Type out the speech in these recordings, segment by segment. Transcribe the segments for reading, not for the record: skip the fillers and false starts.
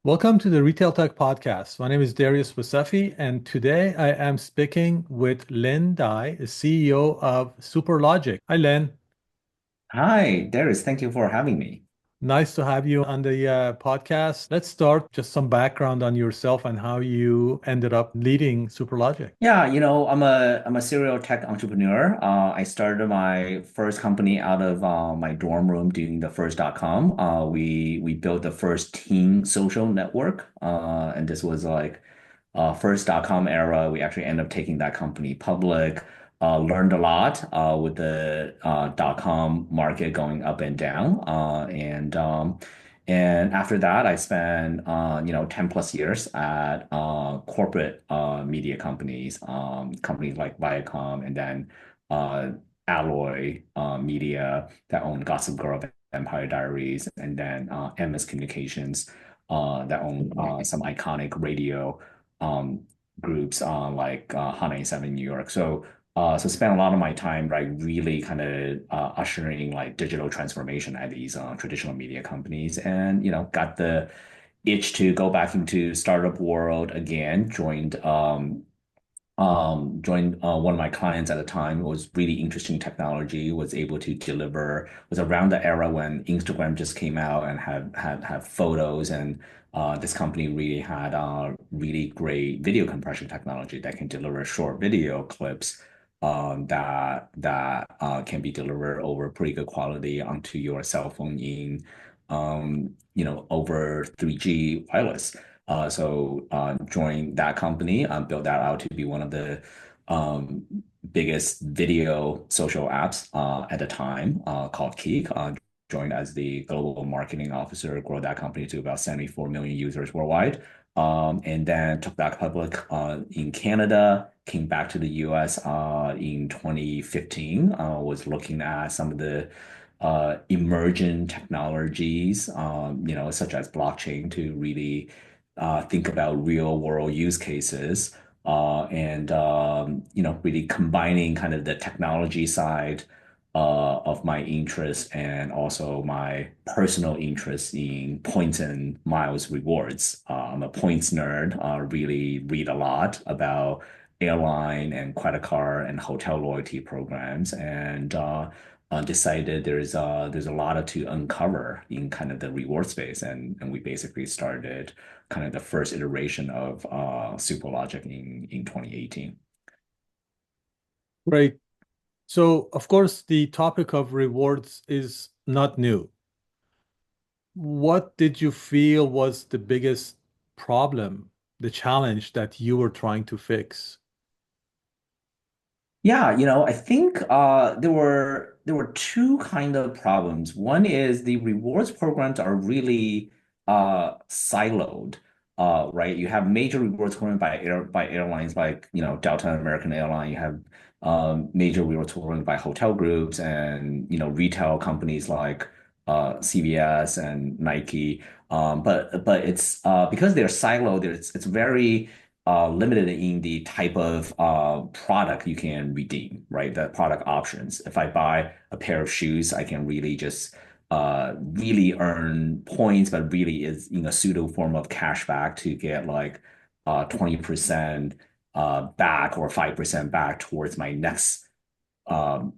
Welcome to the Retail Tech Podcast. My name is Darius Wasafi, and today I am speaking with Lin Dai, the CEO of Superlogic. Hi, Lin. Hi, Darius. Thank you for having me. Nice to have you on the podcast. Let's start just some background on yourself and how you ended up leading Superlogic. Yeah, I'm a serial tech entrepreneur. I started my first company out of my dorm room doing the first .com. We built the first teen social network, and this was like first .com era. We actually ended up taking that company public. Learned a lot with the .com market going up and down, and after that, I spent 10 plus years at corporate media companies, companies like Viacom and then uh, Alloy Media that owned Gossip Girl, Empire Diaries, and then MS Communications that owned some iconic radio um, groups like Hot 97 New York. So spent a lot of my time like really kind of ushering like digital transformation at these traditional media companies, and got the itch to go back into startup world again. Joined one of my clients at the time. It was really interesting technology. Was able to deliver. Was around the era when Instagram just came out and had photos, and this company really had really great video compression technology that can deliver short video clips that can be delivered over pretty good quality onto your cell phone in over 3G wireless. So joined that company, built that out to be one of the um, biggest video social apps at the time, called Keek. Joined as the global marketing officer, grow that company to about 74 million users worldwide. And then took that public in Canada, came back to the US in 2015, was looking at some of the emerging technologies, such as blockchain to really think about real world use cases and really combining kind of the technology side of my interest and also my personal interest in points and miles rewards. I'm a points nerd, really read a lot about airline and credit card and hotel loyalty programs, and decided there's a lot to uncover in kind of the reward space, and we basically started kind of the first iteration of Superlogic in 2018. Great. So, of course, the topic of rewards is not new. What did you feel was the biggest problem, the challenge that you were trying to fix? Yeah, I think there were two kind of problems. One is the rewards programs are really siloed. Right? You have major rewards program by airlines like, Delta and American Airline. You have major rewards program by hotel groups and, retail companies like CVS and Nike. But it's because they're siloed, it's very limited in the type of product you can redeem, right? The product options. If I buy a pair of shoes, I can really just really earn points, but really is in a pseudo form of cash back to get like 20% back or 5% back towards my next um,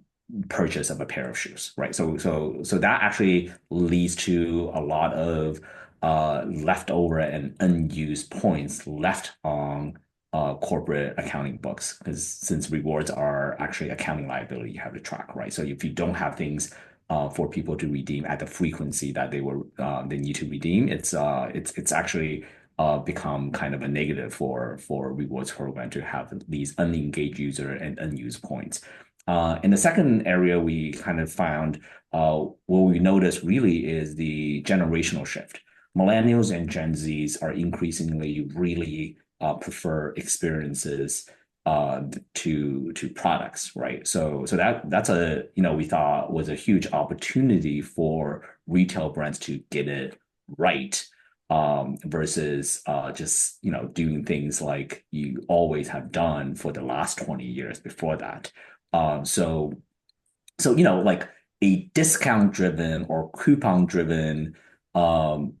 purchase of a pair of shoes, right? So that actually leads to a lot of leftover and unused points left on corporate accounting books, because since rewards are actually accounting liability, you have to track, right? So if you don't have things for people to redeem at the frequency that they need to redeem, it's actually become kind of a negative for rewards program to have these unengaged user and unused points. And the second area we kind of found, what we noticed really is the generational shift. Millennials and Gen Zs are increasingly really prefer experiences to products, right? So that's we thought was a huge opportunity for retail brands to get it right, versus just doing things like you always have done for the last 20 years before that. Um, so like a discount driven or coupon driven um,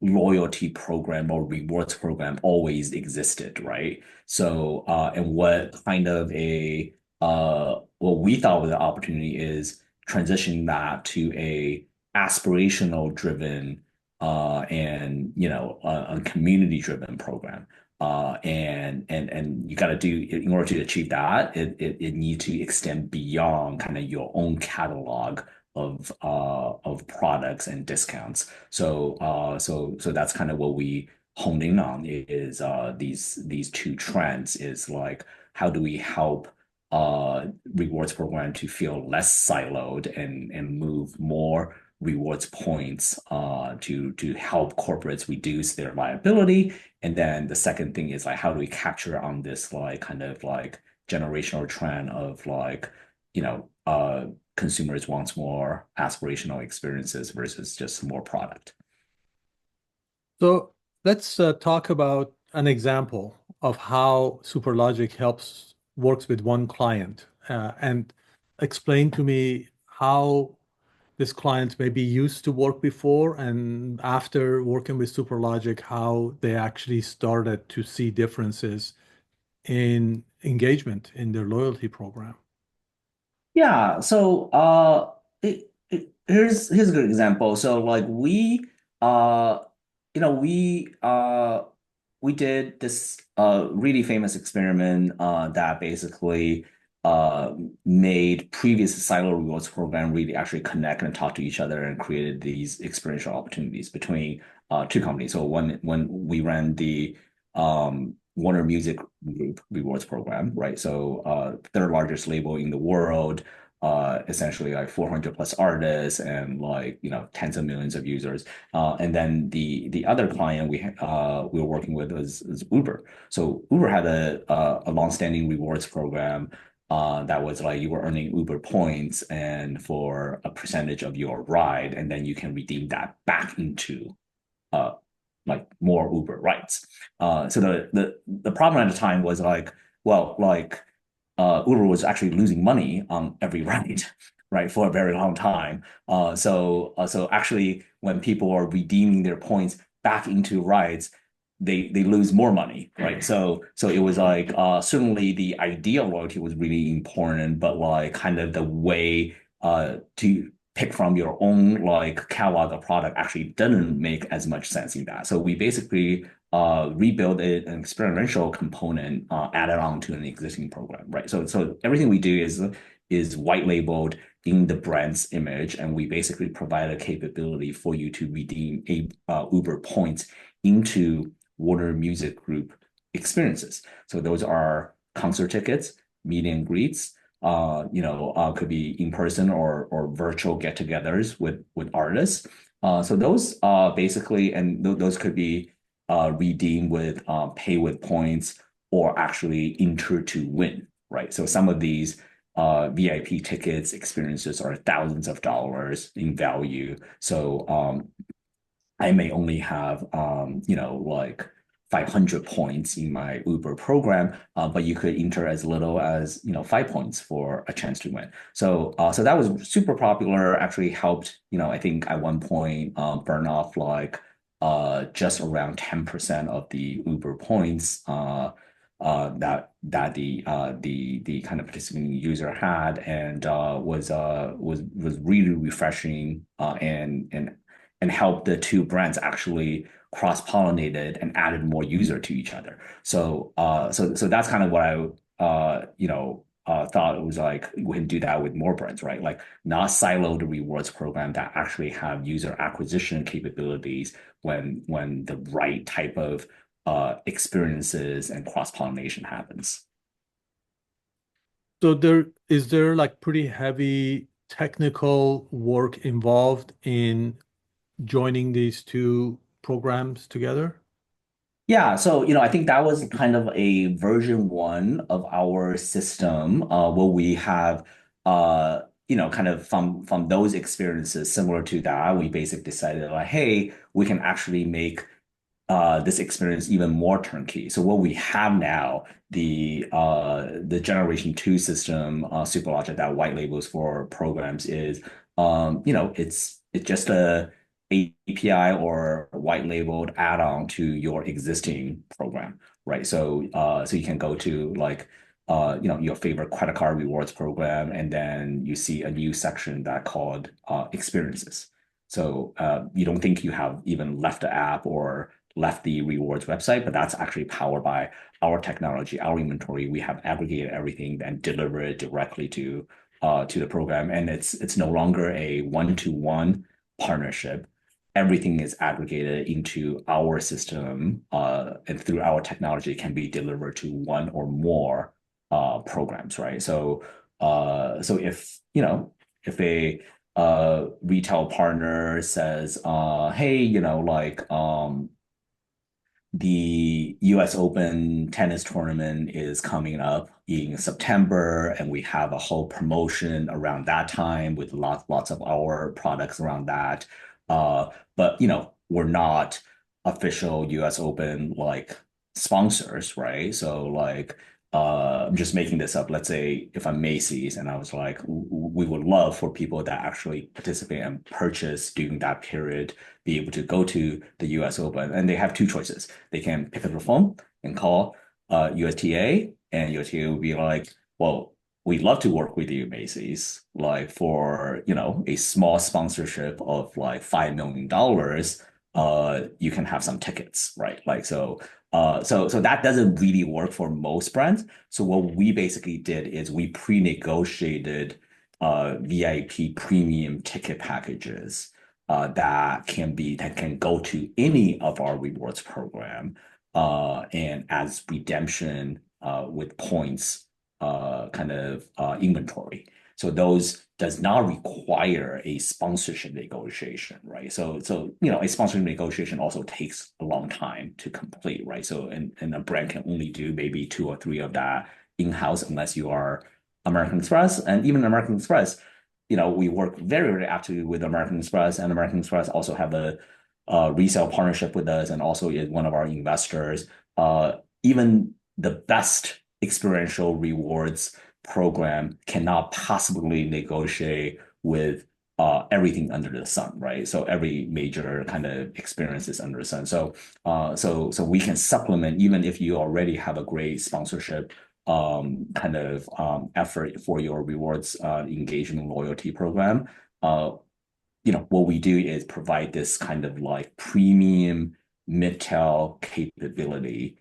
loyalty program or rewards program always existed, right? So, and what kind of what we thought was the opportunity is transitioning that to a aspirational driven and a community driven program. And you got to do in order to achieve that, it needs to extend beyond kind of your own catalog of products and discounts. So that's kind of what we honed in on is these two trends is like how do we help rewards program to feel less siloed and move more rewards points to help corporates reduce their liability. And then the second thing is like how do we capture on this like kind of like generational trend of like consumers wants more aspirational experiences versus just more product. So let's talk about an example of how Superlogic helps works with one client and explain to me how this client maybe used to work before and after working with Superlogic, how they actually started to see differences in engagement in their loyalty program. Yeah, so here's a good example. So like uh you know we did this really famous experiment that basically uh made previous silo rewards program really actually connect and talk to each other and created these experiential opportunities between two companies. So when we ran the Warner Music Group rewards program, right? So third largest label in the world, essentially like 400 plus artists and like tens of millions of users. And then the other client we were working with was Uber. So Uber had a long-standing rewards program that was like you were earning Uber points and for a percentage of your ride, and then you can redeem that back into uh, like more Uber rides. So the problem at the time was like, well, like Uber was actually losing money on every ride, right, for a very long time. So actually, when people are redeeming their points back into rides, they lose more money, right? So it was like certainly the idea of loyalty was really important, but like kind of the way to pick from your own like catalog of product actually doesn't make as much sense in that. So we basically rebuild an experiential component added on to an existing program, right? So everything we do is white labeled in the brand's image, and we basically provide a capability for you to redeem Uber points into Warner Music Group experiences. So those are concert tickets, meet and greets, could be in person or virtual get-togethers with artists. So those basically, and those could be redeemed with pay with points or actually enter to win, right? So some of these VIP tickets experiences are thousands of dollars in value. So I may only have, like 500 points in my Uber program, but you could enter as little as, 5 points for a chance to win. So that was super popular, actually helped, I think at one point burn off like just around 10% of the Uber points that the kind of participating user had and was really refreshing and helped the two brands actually cross-pollinated and added more user to each other. So that's kind of what I thought it was like we can do that with more brands, right? Like not siloed rewards program that actually have user acquisition capabilities when the right type of experiences and cross-pollination happens. So there like pretty heavy technical work involved in joining these two programs together? Yeah, so I think that was kind of a version one of our system, where we have kind of from those experiences similar to that, we basically decided like, hey, we can actually make this experience even more turnkey. So what we have now, the generation two system, Superlogic that white labels for programs is it's just API or white labeled add-on to your existing program, right? So you can go to like your favorite credit card rewards program, and then you see a new section that called experiences. So you don't think you have even left the app or left the rewards website, but that's actually powered by our technology, our inventory. We have aggregated everything and deliver it directly to the program, and it's no longer a one-to-one partnership. Everything is aggregated into our system, and through our technology can be delivered to one or more programs, right? So if if a retail partner says, hey, the US Open tennis tournament is coming up in September, and we have a whole promotion around that time with lots of our products around that. But we're not official US Open like sponsors, right? So like I'm just making this up. Let's say if I'm Macy's and I was like, we would love for people that actually participate and purchase during that period be able to go to the US Open. And they have two choices. They can pick up the phone and call USTA, and USTA would be like, well, we'd love to work with you, Macy's, like for, a small sponsorship of like $5 million, you can have some tickets, right? Like so that doesn't really work for most brands. So what we basically did is we pre-negotiated VIP premium ticket packages that can go to any of our rewards program and as redemption with points kind of inventory. So those does not require a sponsorship negotiation, right? So a sponsorship negotiation also takes a long time to complete, right? So and a brand can only do maybe two or three of that in-house unless you are American Express. And even American Express, we work very, very actively with American Express, and American Express also have a resale partnership with us and also is one of our investors. Even the best experiential rewards program cannot possibly negotiate with everything under the sun, right? So every major kind of experience is under the sun. So we can supplement even if you already have a great sponsorship kind of effort for your rewards engagement loyalty program. Uh, what we do is provide this kind of like premium mid-tail capability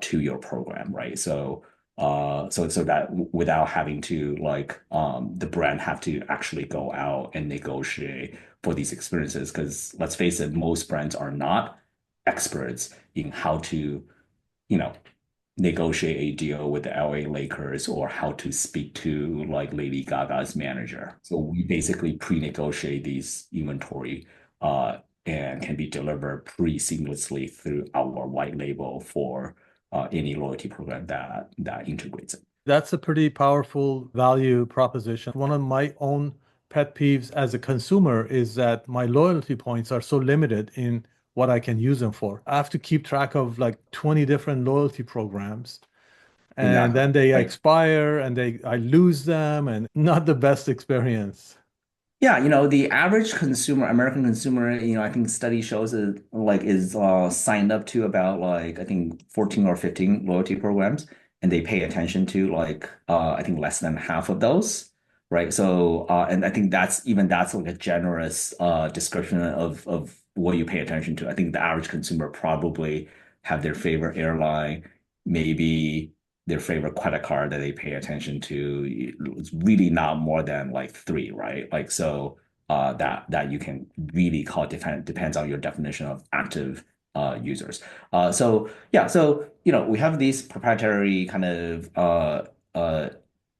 to your program, right? So that without having to like the brand have to actually go out and negotiate for these experiences, because let's face it, most brands are not experts in how to, you know, negotiate a deal with the LA Lakers or how to speak to like Lady Gaga's manager. So we basically pre-negotiate these inventory and can be delivered pretty seamlessly through our white label for any loyalty program that integrates it. That's a pretty powerful value proposition. One of my own pet peeves as a consumer is that my loyalty points are so limited in what I can use them for. I have to keep track of like 20 different loyalty programs, and Exactly. then they Right. expire and I lose them, and not the best experience. Yeah, the average consumer, American consumer, I think study shows is signed up to about like I think 14 or 15 loyalty programs, and they pay attention to like I think less than half of those, right? So and I think that's like a generous description of what you pay attention to. I think the average consumer probably have their favorite airline, maybe their favorite credit card that they pay attention to. It's really not more than like three, right? Like so that you can really call depends on your definition of active users. So yeah, so we have these proprietary kind of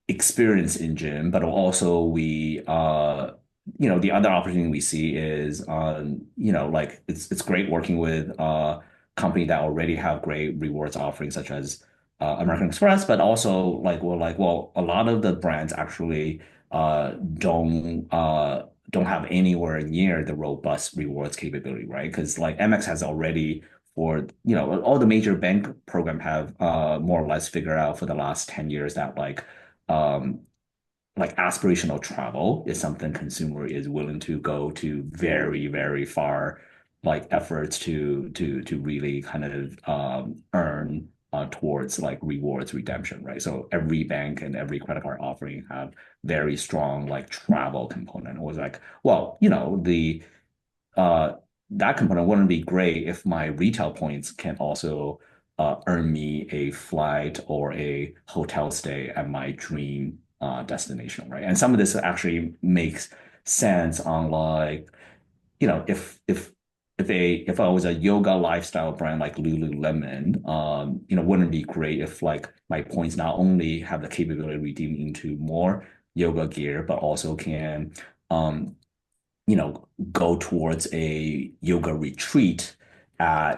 experience engine, but also we the other opportunity we see is like it's great working with company that already have great rewards offerings such as American Express, but also like we're like, well, a lot of the brands actually don't have anywhere near the robust rewards capability, right? Because like MX has already for all the major bank program have more or less figured out for the last 10 years that um like aspirational travel is something consumer is willing to go to very, very far like efforts to really kind of earn towards like rewards redemption, right? So every bank and every credit card offering have very strong like travel component. It was like, well, the uh, that component wouldn't be great if my retail points can also earn me a flight or a hotel stay at my dream destination, right? And some of this actually makes sense on like, if I was a yoga lifestyle brand like Lululemon, wouldn't it be great if like my points not only have the capability to redeem into more yoga gear, but also can um, go towards a yoga retreat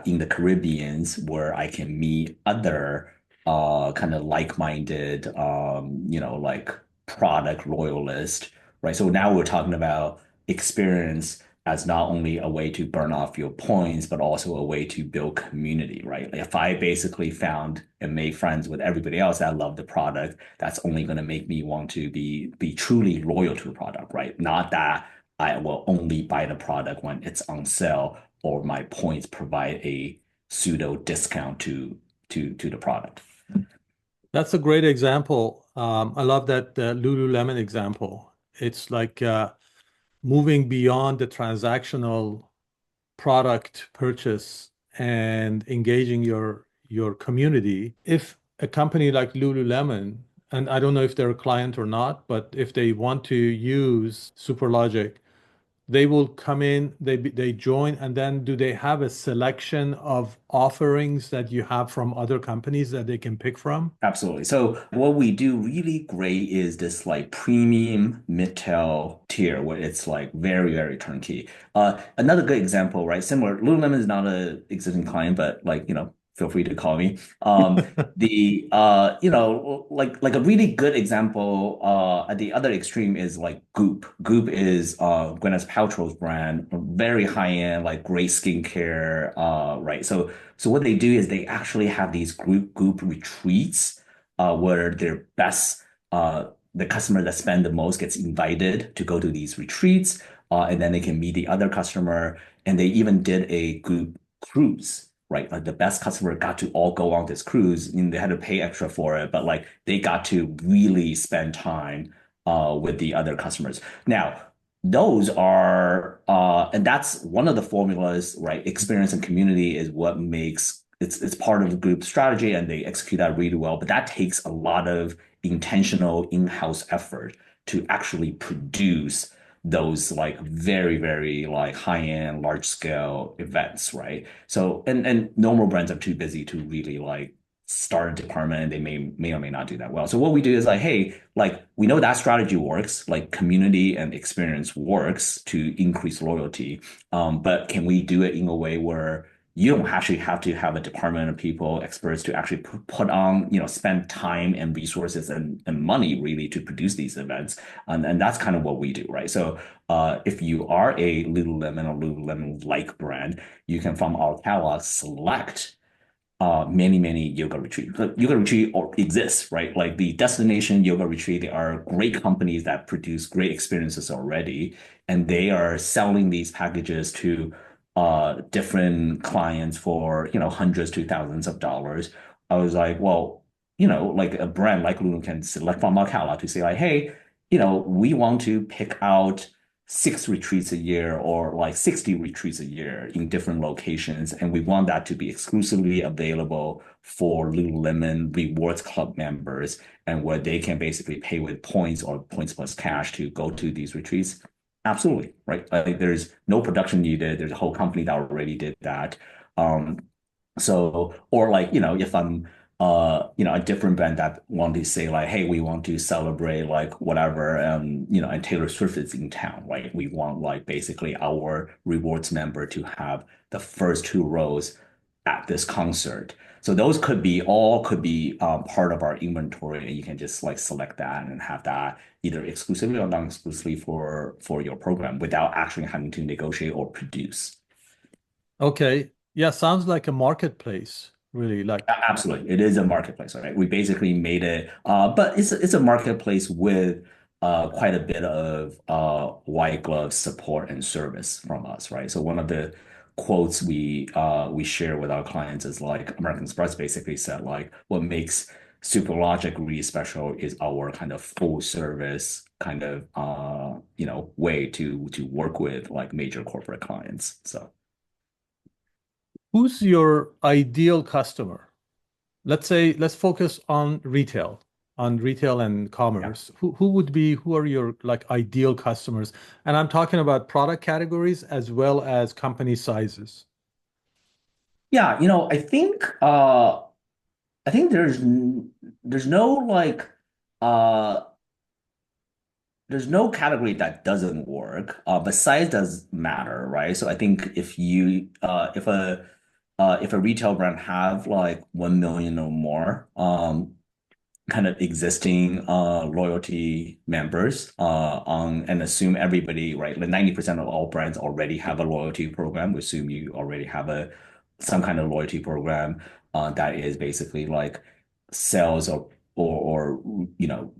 in the Caribbeans where I can meet other kind of like-minded, like product loyalist, right? So now we're talking about experience as not only a way to burn off your points, but also a way to build community, right? Like if I basically found and made friends with everybody else that loved the product, that's only going to make me want to be truly loyal to the product, right? Not that I will only buy the product when it's on sale or my points provide a pseudo discount to the product. That's a great example. I love that Lululemon example. It's like moving beyond the transactional product purchase and engaging your community. If a company like Lululemon, and I don't know if they're a client or not, but if they want to use Superlogic, they will come in, they join, and then do they have a selection of offerings that you have from other companies that they can pick from? Absolutely. So what we do really great is this like premium mid-tail tier where it's like very, very turnkey. Another good example, right? Similar, Lululemon is not a existing client, but like, feel free to call me. Like a really good example at the other extreme is like Goop. Goop is Gwyneth Paltrow's brand, very high-end, like great skincare, right? So what they do is they actually have these group retreats where their best the customer that spend the most gets invited to go to these retreats, and then they can meet the other customer. And they even did a group cruise, right? Like the best customer got to all go on this cruise, and they had to pay extra for it, but like they got to really spend time with the other customers. Now, those are and that's one of the formulas, right? Experience and community is what makes it's part of the group strategy, and they execute that really well, but that takes a lot of intentional in-house effort to actually produce those like very, very like high-end large scale events, right? So and normal brands are too busy to really like start a department, and they may or may not do that well. So what we do is like, hey, like we know that strategy works, like community and experience works to increase loyalty. But can we do it in a way where you don't actually have to have a department of people, experts to actually put on, spend time and resources and money really to produce these events. And that's kind of what we do, right? So if you are a Lululemon or Lululemon-like brand, you can from our catalog select many yoga retreat. Yoga retreat exists, right? Like the destination yoga retreat, they are great companies that produce great experiences already, and they are selling these packages to different clients for hundreds to thousands of dollars. I was like, well, like a brand like Lulu can select from our catalog to say like, hey, we want to pick out six retreats a year or like 60 retreats a year in different locations. And we want that to be exclusively available for Lululemon Rewards Club members and where they can basically pay with points or points plus cash to go to these retreats. Absolutely, right? Like there's no production needed. There's a whole company that already did that. Um, or like, if I'm a different brand that want to say like, hey, we want to celebrate like whatever, and Taylor Swift is in town, right? We want like basically our rewards member to have the first two rows at this concert. So those could be part of our inventory, and you can just like select that and have that either exclusively or non-exclusively for your program without actually having to negotiate or produce. Okay. Yeah, sounds like a marketplace, really. Like, Absolutely. It is a marketplace, all right? We basically made it, but it's a marketplace with quite a bit of white glove support and service from us, right? So one of the quotes we share with our clients is like American Express basically said like what makes Superlogic really special is our kind of full service kind of way to work with like major corporate clients. So Who's your ideal customer? Let's say let's focus on retail and yeah. commerce. Who are your like ideal customers? And I'm talking about product categories as well as company sizes. Yeah, I think there's no like uh there's no category that doesn't work, but size does matter, right? So I think if a retail brand have like 1 million or more, kind of existing loyalty members on and assume everybody, right? Like 90% of all brands already have a loyalty program. We assume you already have a some kind of loyalty program that is basically like sales or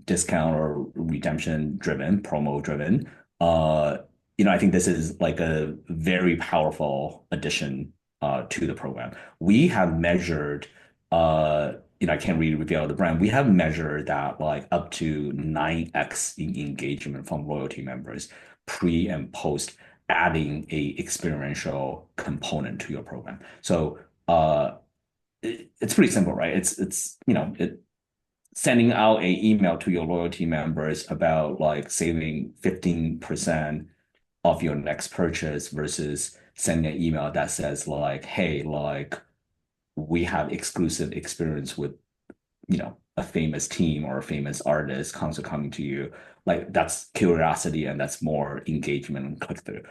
discount or redemption driven, promo driven. Uh I think this is like a very powerful addition to the program. We have measured I can't really reveal the brand. We have measured that like up to 9x in engagement from loyalty members pre and post adding a experiential component to your program. So it's pretty simple, right? It's sending out a email to your loyalty members about like saving 15% of your next purchase versus sending an email that says like, hey, like we have exclusive experience with a famous team or a famous artist concert coming to you, like that's curiosity and that's more engagement and click through.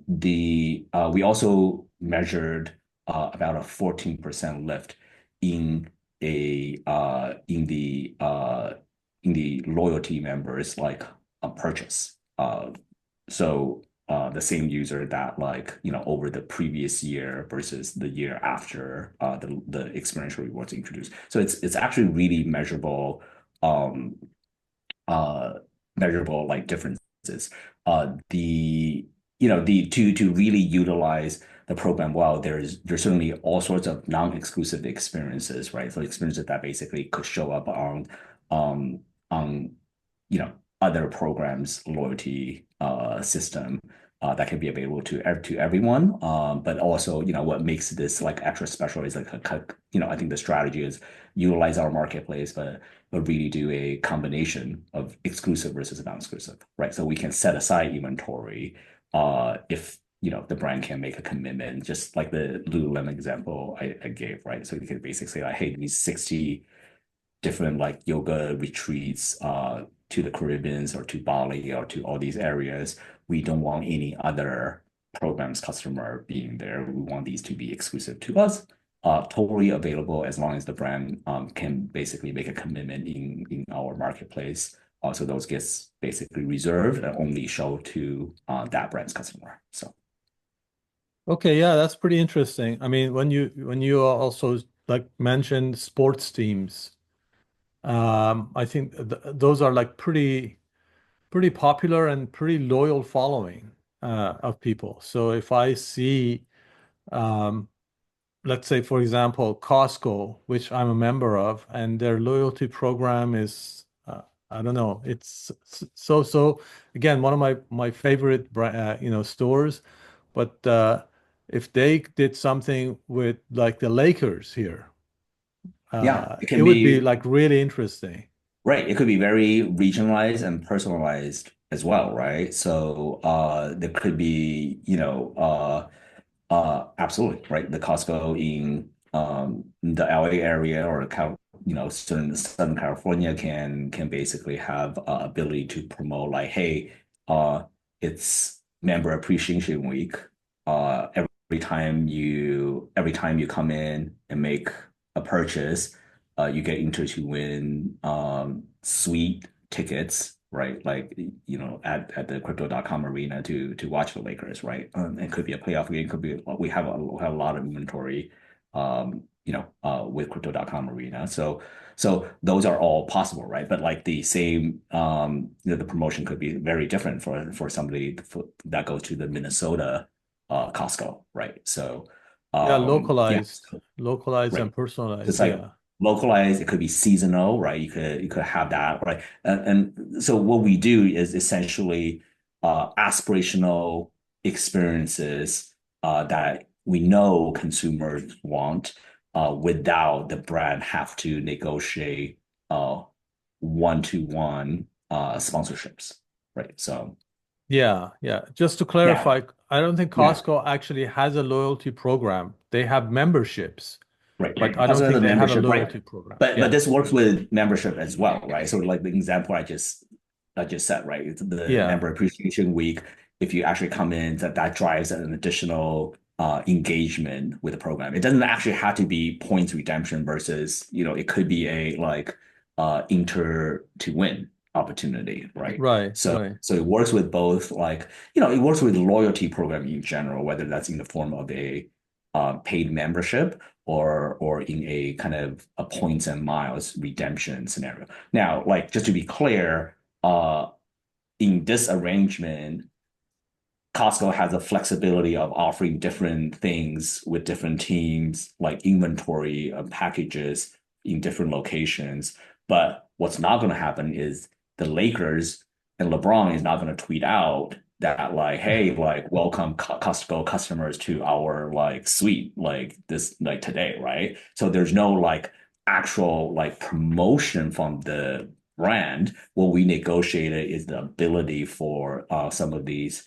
The We also measured about a 14% lift in a in the loyalty members like a purchase. The same user that like over the previous year versus the year after the experiential rewards introduced. So it's actually really um uh measurable like differences. The the to really utilize the program well, there's certainly all sorts of non-exclusive experiences, right? So experiences that basically could show up um on other programs loyalty system that can be available to everyone. But also, what makes this like extra special is like I think the strategy is utilize our marketplace, but really do a combination of exclusive versus non-exclusive, right? So we can set aside inventory if the brand can make a commitment, just like the Lululemon example I gave, right? So you can basically say like, hey, these 60 different like yoga retreats to the Caribbean or to Bali or to all these areas. We don't want any other programs customer being there. We want these to be exclusive to us, totally available as long as the brand can basically make a commitment in our marketplace. So those gets basically reserved and only show to that brand's customer. So Okay, yeah, that's pretty interesting. I mean, when you also like mentioned sports teams, I think th those are like pretty popular and pretty loyal following of people. So if I see, um, let's say, for example, Costco, which I'm a member of, and their loyalty program is, I don't know, it's so again, one of my favorite stores. But if they did something with like the Lakers here, yeah, it it can would be be like really interesting. right. It could be very regionalized and personalized as well, right? So there could be, absolutely, right? The Costco in the LA area or certain Southern California can basically have ability to promote like, hey, uh, it's member appreciation week. Every time you come in and make a purchase, you get entered to win sweet tickets, right? Like at the crypto.com arena to watch the Lakers, right? It could be a playoff game, could be we have a lot of inventory with crypto.com arena. So those are all possible, right? But like the same, the promotion could be very different for somebody that goes to the Minnesota Costco, right? So Yeah, yeah, localized and right. personalized. It's like Yeah. localized. It could be seasonal, right? You could have that, right? And so what we do is essentially aspirational experiences that we know consumers want without the brand have to negotiate one-to-one sponsorships, right? So Yeah, yeah. Just to yeah, clarify, I don't think yeah. Costco actually has a loyalty program. They have memberships, Right. but I don't Costco has think a they have a membership, right? loyalty program. But Yeah. this works with membership as well, right? So like the example I just said, right? It's the Yeah. member appreciation week. If you actually come in, that drives an additional engagement with the program. It doesn't actually have to be points redemption versus, it could be a like enter to win opportunity, right? Right, So right. so it works with both like, it works with loyalty program in general, whether that's in the form of a paid membership or in a kind of a points and miles redemption scenario. Now, like just to be clear, in this arrangement, Costco has a flexibility of offering different things with different teams, like inventory packages in different locations. But what's not going to happen is the Lakers and LeBron is not going to tweet out that like, hey, like welcome Costco customers to our like suite like this like today, right? So there's no like actual like promotion from the brand. What we negotiated is the ability for some of these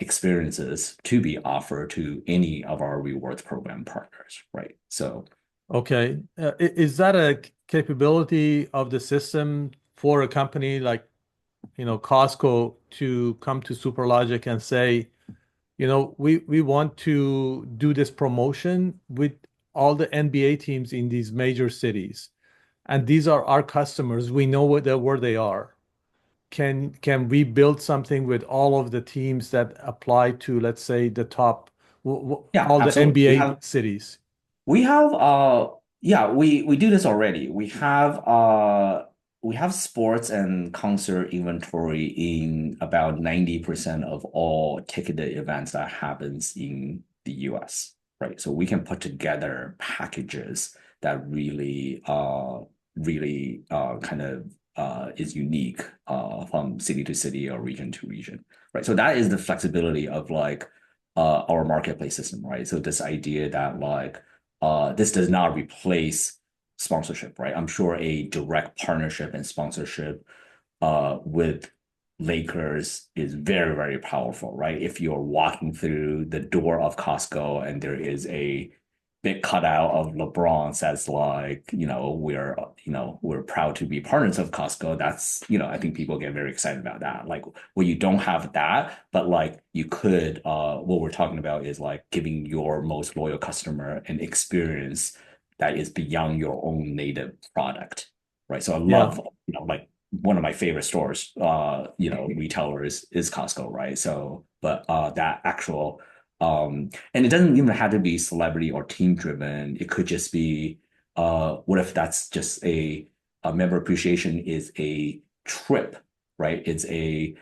experiences to be offered to any of our rewards program partners, right? So Okay. Is that a capability of the system for a company like, Costco to come to Superlogic and say, we want to do this promotion with all the NBA teams in these major cities, and these are our customers. We know where they are. Can we build something with all of the teams that apply to, let's say, the top, yeah, all the absolutely. We NBA have cities? We have yeah, we do this already. We have sports and concert inventory in about 90% of all ticketed events that happens in the US, right? So we can put together packages that really kind of is unique from city to city or region to region, right? So that is the flexibility of like our marketplace system, right? So this idea that like this does not replace sponsorship, right? I'm sure a direct partnership and sponsorship with Lakers is very, very powerful, right? If you're walking through the door of Costco and there is a big cutout of LeBron says like, we're proud to be partners of Costco. That's, I think people get very excited about that. Like, well, you don't have that, but like you could, what we're talking about is like giving your most loyal customer an experience that is beyond your own native product, right? So I Yeah. love, like one of my favorite stores, retailers is Costco, right? So, but that actual and it doesn't even have to be celebrity or team driven. It could just be, what if that's just a member appreciation is a trip, right? It's a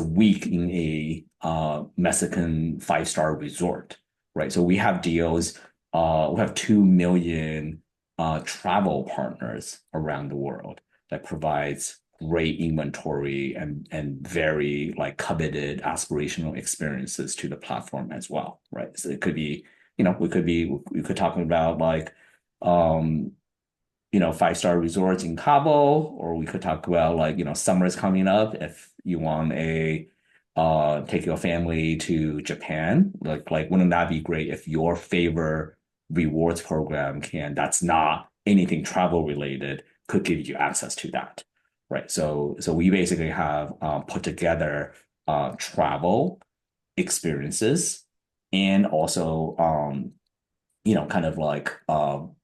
week in a Mexican five-star resort, right? So we have deals, we have 2 million travel partners around the world that provides great inventory and very like coveted aspirational experiences to the platform as well, right? So it could be, we could talk about like um five-star resorts in Cabo, or we could talk about like, summer's coming up. If you want take your family to Japan, like wouldn't that be great if your favorite rewards program that's not anything travel related, could give you access to that, right? So we basically have put together travel experiences and also kind of like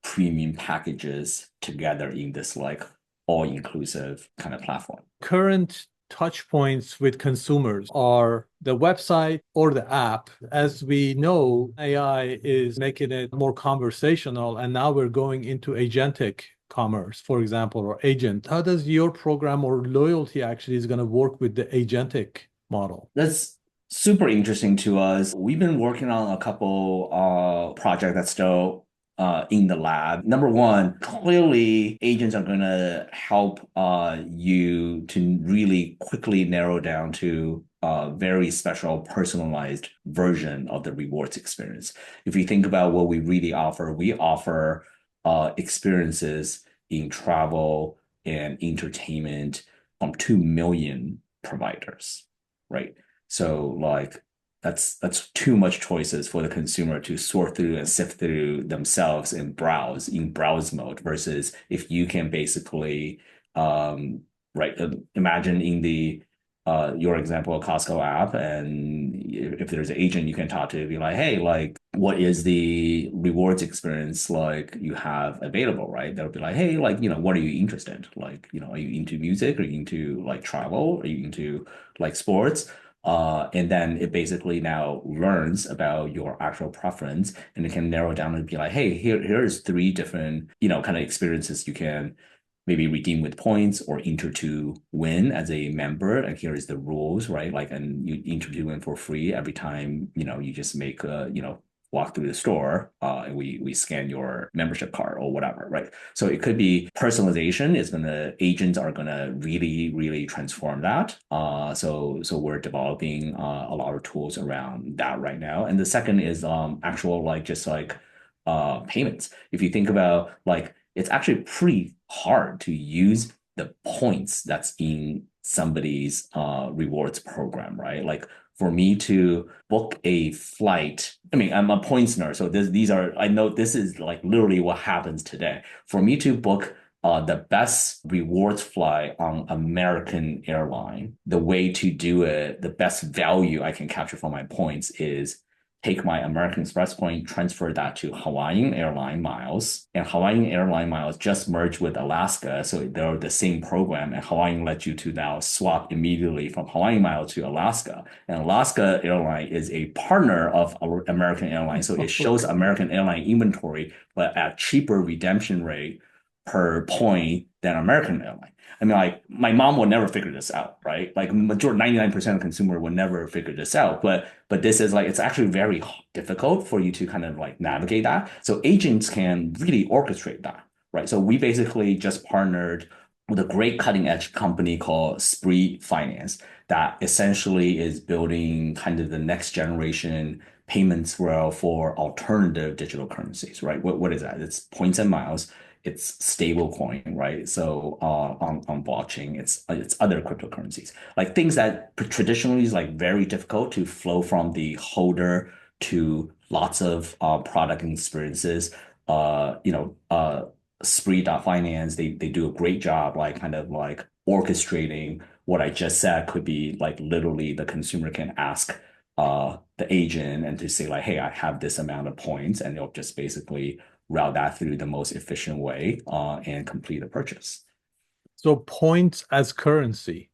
premium packages together in this like all-inclusive kind of platform. Current touch points with consumers are the website or the app. As we know, AI is making it more conversational, and now we're going into agentic commerce, for example, or agent. How does your program or loyalty actually is going to work with the agentic model? That's super interesting to us. We've been working on a couple projects that's still in the lab. Number one, clearly agents are going to help you to really quickly narrow down to a very special personalized version of the rewards experience. If you think about what we offer experiences in travel and entertainment from 2 million providers, right? So like that's too much choices for the consumer to sort through and sift through themselves and browse in browse mode versus if you can basically right imagine in the your example of Costco app and if there's an agent you can talk to be like hey like what is the rewards experience like you have available, right? They'll be like hey like what are you interested like are you into music, are you into like travel, are you into like sports, and then it basically now learns about your actual preference and it can narrow down and be like, hey, here's three different, kind of experiences you can maybe redeem with points or enter to win as a member. And here is the rules, right? Like, and you enter to win for free every time, you just make walk through the store and we scan your membership card or whatever, right? So it could be personalization is gonna agents are gonna really, really transform that. So we're developing a lot of tools around that right now. And the second is actual like just like payments. If you think about like it's actually pretty hard to use the points that's in somebody's rewards program, right? Like for me to book a flight, I mean, I'm a points nerd, so these are I know this is like literally what happens today. For me to book the best rewards flight on American airline, the way to do it, the best value I can capture from my points is take my American Express point, transfer that to Hawaiian Airline miles, and Hawaiian Airline miles just merged with Alaska, so they're the same program, and Hawaiian lets you to now swap immediately from Hawaiian miles to Alaska. And Alaska Airline is a partner of American Airlines, so it shows American Airline inventory, but at cheaper redemption rate per point than American Airline. I mean, like my mom will never figure this out, right? Like majority 99% of consumer will never figure this out. But this is like it's actually very difficult for you to kind of like navigate that. So agents can really orchestrate that, right? So we basically just partnered with a great cutting edge company called Spree Finance that essentially is building kind of the next generation payments rail for alternative digital currencies, right? What is that? It's points and miles, it's stable coin, right? So on blockchain, it's other cryptocurrencies, like things that traditionally is like very difficult to flow from the holder to lots of product experiences. Spree.finance, they do a great job, like kind of like orchestrating what I just said could be like literally the consumer can ask the agent and to say like, hey, I have this amount of points, and they'll just basically route that through the most efficient way and complete the purchase. So points as currency.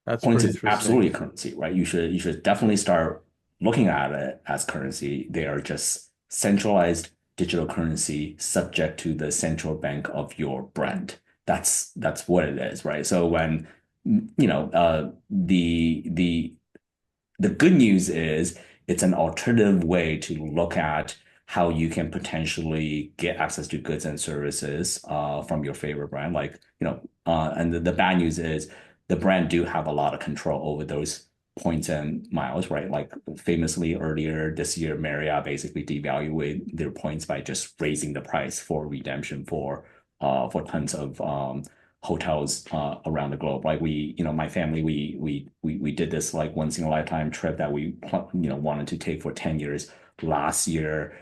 That's Points pretty is interesting. absolutely currency, right? You should definitely start looking at it as currency. They are just centralized digital currency subject to the central bank of your brand. That's what it is, right? So when the good news is it's an alternative way to look at how you can potentially get access to goods and services from your favorite brand. Like, and the bad news is the brand do have a lot of control over those points and miles, right? Like famously earlier this year, Marriott basically devalued their points by just raising the price for redemption for tons of hotels around the globe. Like my family, we did this like once in a lifetime trip that we wanted to take for 10 years. Last year,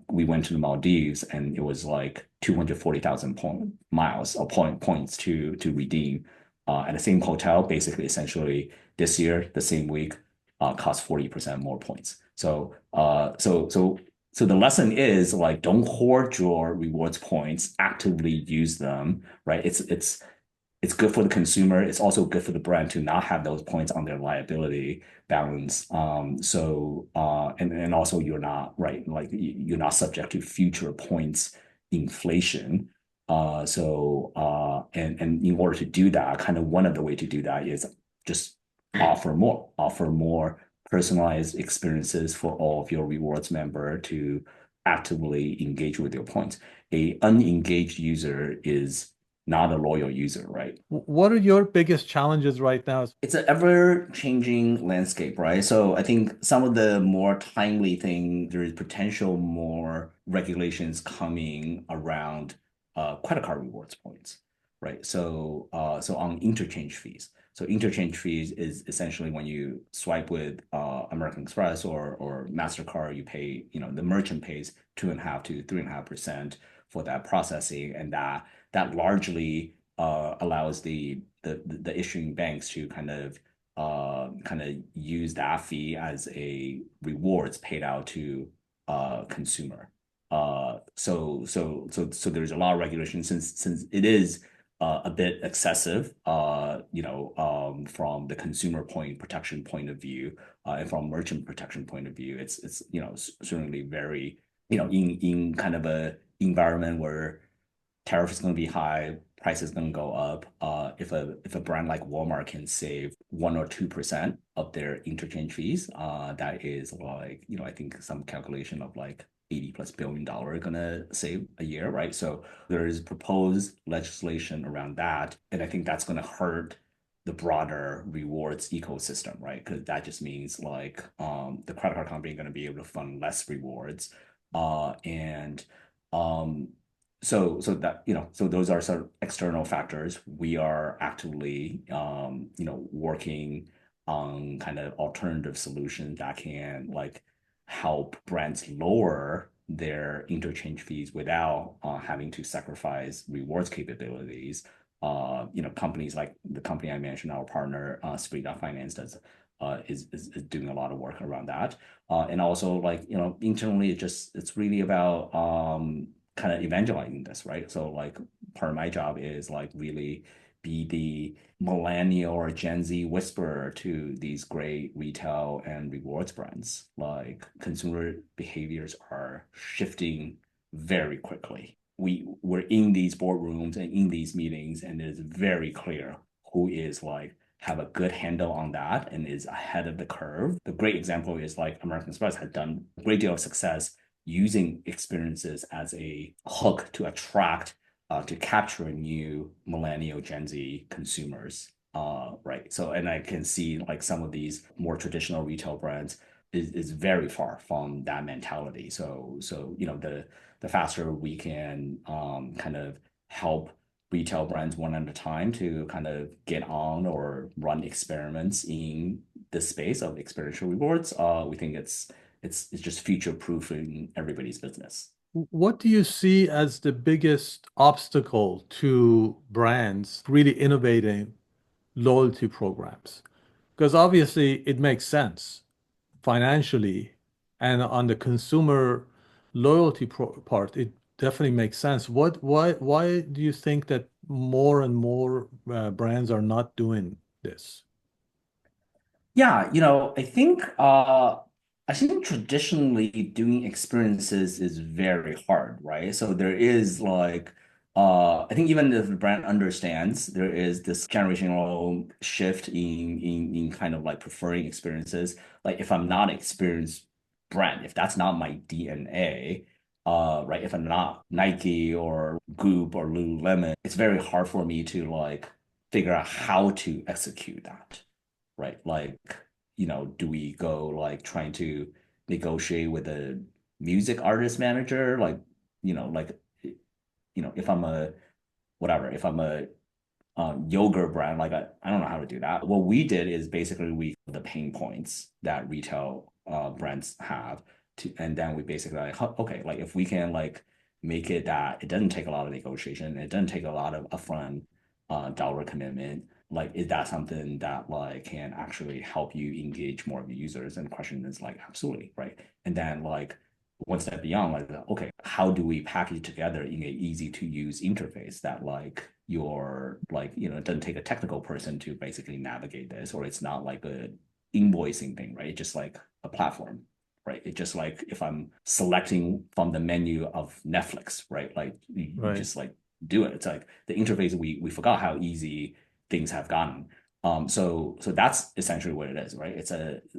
we went to the Maldives and it was like 240,000 miles or points to redeem at the same hotel. Basically, essentially, this year, the same week, cost 40% more points. So the lesson is like don't hoard your rewards points, actively use them, right? It's it's good for the consumer. It's also good for the brand to not have those points on their liability balance. And also you're not right, like you're not subject to future points inflation. And in order to do that, kind of one of the way to do that is just offer more personalized experiences for all of your rewards member to actively engage with your points. A unengaged user is not a loyal user, right? What are your biggest challenges right now? It's an ever-changing landscape, right? So I think some of the more timely thing, there is potential more regulations coming around credit card rewards points, right? So on interchange fees. So interchange fees is essentially when you swipe with American Express or MasterCard, you pay, the merchant pays 2.5 to 3.5% for that processing, and that largely allows the issuing banks to kind of use that fee as a rewards paid out to consumer. So there's a lot of regulation since it is a bit excessive, from the consumer point protection point of view, and from merchant protection point of view, it's certainly very, in kind of a environment where tariff is going to be high, price is going to go up. If a brand like Walmart can save 1 or 2% of their interchange fees, that is like, I think some calculation of like $80+ billion gonna save a year, right? So there is proposed legislation around that, and I think that's gonna hurt the broader rewards ecosystem, right? Because that just means like the credit card company going to be able to fund less rewards, and um, so those are sort of external factors. We are actively, working on kind of alternative solutions that can like help brands lower their interchange fees without having to sacrifice rewards capabilities. Companies like the company I mentioned, our partner, Spree Finance, is doing a lot of work around that. And also like, internally, it's really about kind of evangelizing this, right? So like part of my job is like really be the millennial or Gen Z whisperer to these great retail and rewards brands. Like consumer behaviors are shifting very quickly. We're in these boardrooms and in these meetings, and it is very clear who is like have a good handle on that and is ahead of the curve. The great example is like American Express had done a great deal of success using experiences as a hook to attract, to capture new millennial Gen Z consumers. Right. So, and I can see like some of these more traditional retail brands is very far from that mentality. So the faster we can kind of help retail brands one at a time to kind of get on or run experiments in the space of experiential rewards, we think it's just future proofing everybody's business. What do you see as the biggest obstacle to brands really innovating loyalty programs? Because obviously it makes sense financially, and on the consumer loyalty part, it definitely makes sense. Why do you think that more and more brands are not doing this? Yeah, I think traditionally doing experiences is very hard, right? So there is like I think even if the brand understands there is this generational shift in kind of like preferring experiences. Like if I'm not an experienced brand, if that's not my DNA, right? If I'm not Nike or Goop or Lululemon, it's very hard for me to like figure out how to execute that, right? Like, do we go like trying to negotiate with a music artist manager? Like, like, if I'm a whatever, if I'm a yogurt brand, like I don't know how to do that. What we did is basically we the pain points that retail brands have and then we basically like, okay, like if we can like make it that it doesn't take a lot of negotiation, it doesn't take a lot of upfront dollar commitment. Like, is that something that like can actually help you engage more of your users? And the question is like, absolutely, right? And then like one step beyond, like, okay, how do we package together in a easy to use interface that like your like, it doesn't take a technical person to basically navigate this, or it's not like a invoicing thing, right? It's just like a platform, right? It's just like if I'm selecting from the menu of Netflix, right? Like you Right. just like do it. It's like the interface, we forgot how easy things have gotten. So that's essentially what it is, right?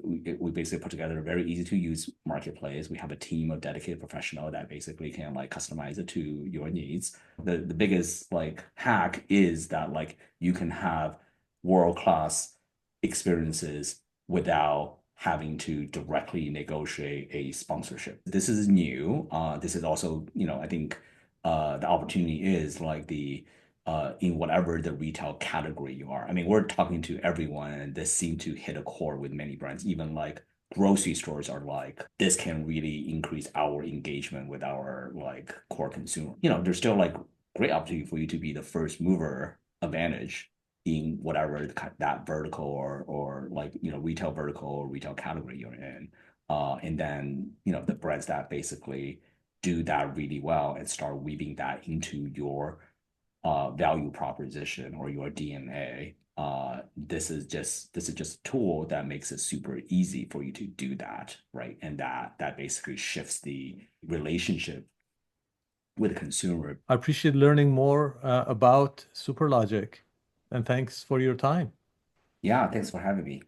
We basically put together a very easy to use marketplace. We have a team of dedicated professional that basically can like customize it to your needs. The biggest like hack is that like you can have world-class experiences without having to directly negotiate a sponsorship. This is new. This is also, I think the opportunity is like in whatever the retail category you are. I mean, we're talking to everyone, and this seemed to hit a chord with many brands. Even like grocery stores are like, this can really increase our engagement with our like core consumer. There's still like great opportunity for you to be the first mover advantage in whatever that vertical or like retail vertical or retail category you're in. And then the brands that basically do that really well and start weaving that into your value proposition or your DNA. This is just a tool that makes it super easy for you to do that, right? And that basically shifts the relationship with the consumer. I appreciate learning more about Superlogic, and thanks for your time. Yeah, thanks for having me.